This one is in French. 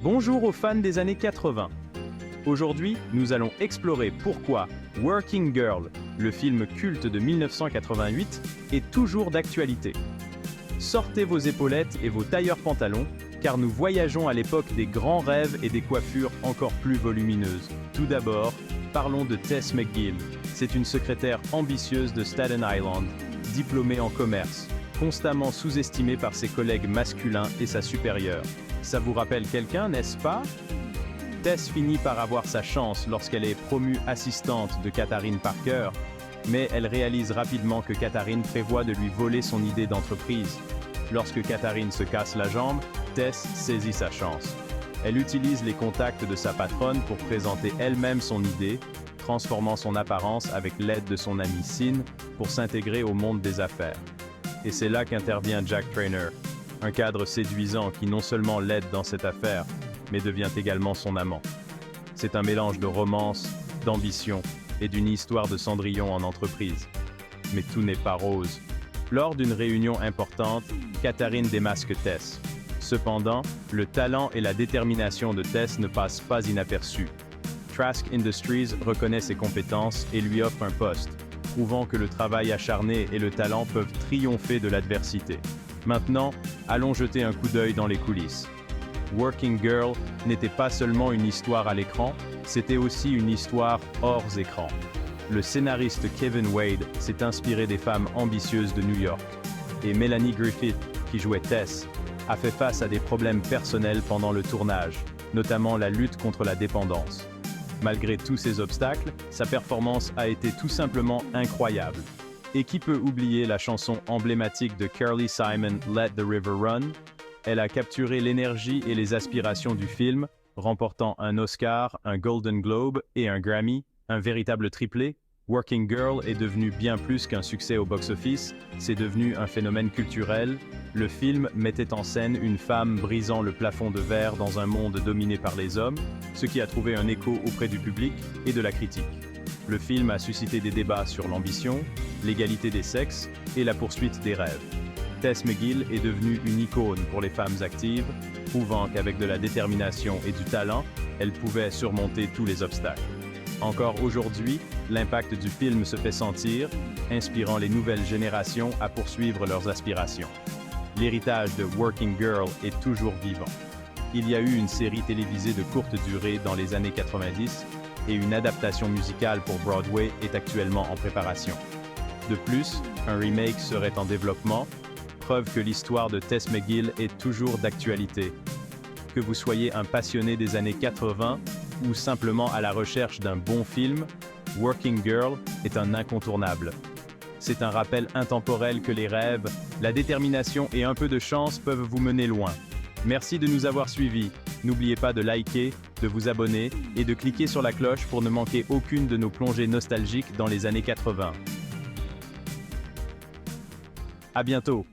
Bonjour aux fans des années 80. Aujourd'hui, nous allons explorer pourquoi Working Girl, le film culte de 1988, est toujours d'actualité. Sortez vos épaulettes et vos tailleurs pantalons, car nous voyageons à l'époque des grands rêves et des coiffures encore plus volumineuses. Tout d'abord, parlons de Tess McGill. C'est une secrétaire ambitieuse de Staten Island, diplômée en commerce, constamment sous-estimée par ses collègues masculins et sa supérieure. Ça vous rappelle quelqu'un, n'est-ce pas? Tess finit par avoir sa chance lorsqu'elle est promue assistante de Catharine Parker, mais elle réalise rapidement que Catharine prévoit de lui voler son idée d'entreprise. Lorsque Catharine se casse la jambe, Tess saisit sa chance. Elle utilise les contacts de sa patronne pour présenter elle-même son idée, transformant son apparence avec l'aide de son ami Sin pour s'intégrer au monde des affaires. Et c'est là qu'intervient Jack Trainer, un cadre séduisant qui non seulement l'aide dans cette affaire, mais devient également son amant. C'est un mélange de romance, d'ambition et d'une histoire de Cendrillon en entreprise. Mais tout n'est pas rose. Lors d'une réunion importante, Catharine démasque Tess. Cependant, le talent et la détermination de Tess ne passent pas inaperçus. Trask Industries reconnaît ses compétences et lui offre un poste, prouvant que le travail acharné et le talent peuvent triompher de l'adversité. Maintenant, allons jeter un coup d'œil dans les coulisses. Working Girl n'était pas seulement une histoire à l'écran, c'était aussi une histoire hors écran. Le scénariste Kevin Wade s'est inspiré des femmes ambitieuses de New York. Et Melanie Griffith, qui jouait Tess, a fait face à des problèmes personnels pendant le tournage, notamment la lutte contre la dépendance. Malgré tous ces obstacles, sa performance a été tout simplement incroyable. Et qui peut oublier la chanson emblématique de Carly Simon, Let the River Run? Elle a capturé l'énergie et les aspirations du film, remportant un Oscar, un Golden Globe et un Grammy, un véritable triplé. Working Girl est devenu bien plus qu'un succès au box-office, c'est devenu un phénomène culturel. Le film mettait en scène une femme brisant le plafond de verre dans un monde dominé par les hommes, ce qui a trouvé un écho auprès du public et de la critique. Le film a suscité des débats sur l'ambition, l'égalité des sexes et la poursuite des rêves. Tess McGill est devenue une icône pour les femmes actives, prouvant qu'avec de la détermination et du talent, elle pouvait surmonter tous les obstacles. Encore aujourd'hui, l'impact du film se fait sentir, inspirant les nouvelles générations à poursuivre leurs aspirations. L'héritage de Working Girl est toujours vivant. Il y a eu une série télévisée de courte durée dans les années 90 et une adaptation musicale pour Broadway est actuellement en préparation. De plus, un remake serait en développement, preuve que l'histoire de Tess McGill est toujours d'actualité. Que vous soyez un passionné des années 80 ou simplement à la recherche d'un bon film, Working Girl est un incontournable. C'est un rappel intemporel que les rêves, la détermination et un peu de chance peuvent vous mener loin. Merci de nous avoir suivis. N'oubliez pas de liker, de vous abonner et de cliquer sur la cloche pour ne manquer aucune de nos plongées nostalgiques dans les années 80. À bientôt!